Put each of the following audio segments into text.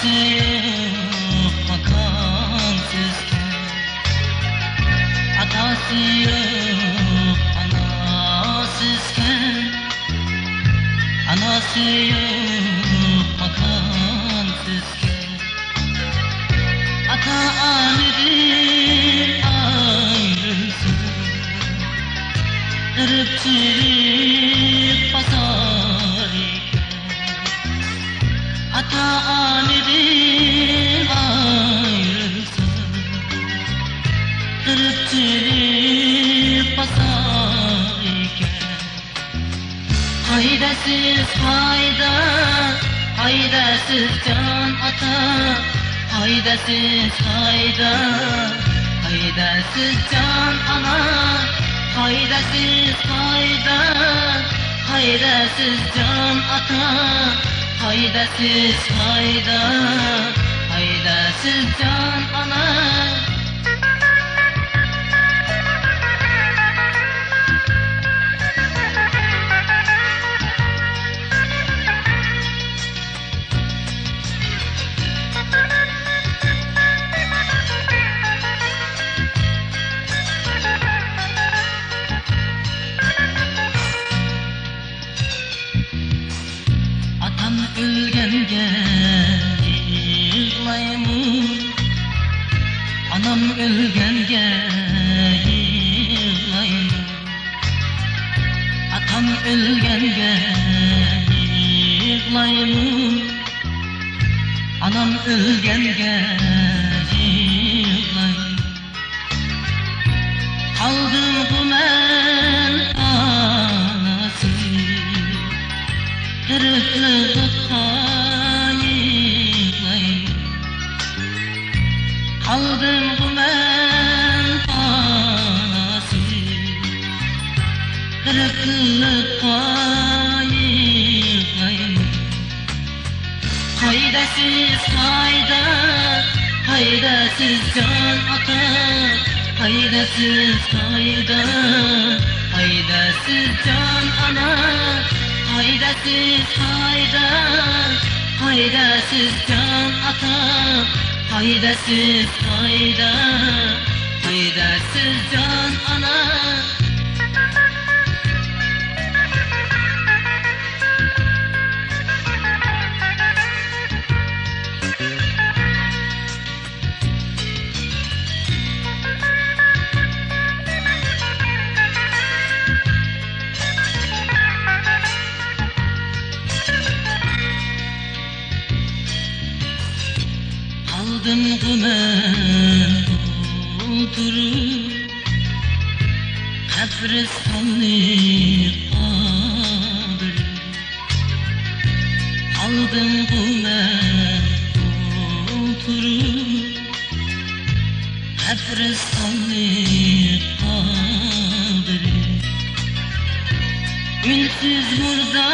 Atası yok bakansızken, atası yok anasızken, anası yok bakansızken, ata annedir ayrılsın, ırkçılık basar iken, ata annedir ayrılsın, ırkçılık basar iken, haydasız hayda, haydasız can ata, haydasız hayda, haydasız can ana, haydasız hayda, haydasız can ata, haydasız hayda, haydasız can ana. Atam ölgenge yığlayımı, anam ölgenge yığlayımı, atam ölgenge yığlayımı, anam ölgenge yığlayımı. Kaldım bu men anası, kırıklıkta yığlayım. Kaldım bu men anası, kırıklıkta yığlayım. Haydasız hayda, haydasız can ata, haydasız hayda, haydasız can ana, haydasız hayda, haydasız can ata, haydasız hayda, haydasız can ana. Kaldım gümen oturup, kabristanlık kaldırıp. Kaldım gümen oturup, kabristanlık kaldırıp. Ünsüz murda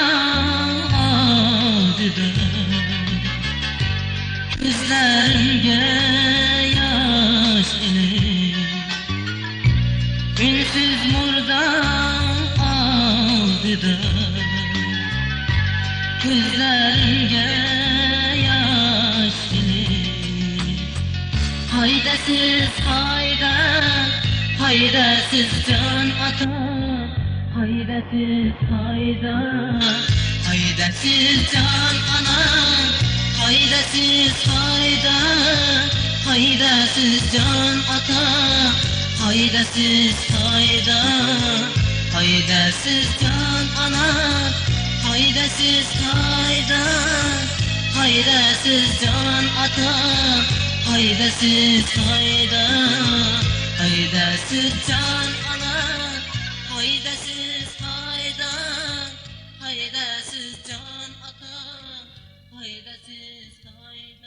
adıda, gözlerimge yaş elir. Ünsüz murda aldıda, gözlerimge yaş elir. Haydasız hayda, haydasız can ata, haydasız hayda, haydasız can ana, haydasız hayda, haydasız can ata, haydasız hayda, haydasız can ana, haydasız hayda, haydasız can ata, haydasız hayda, haydasız can ana, haydasız hayda, haydasız can ata, haydasız hayda.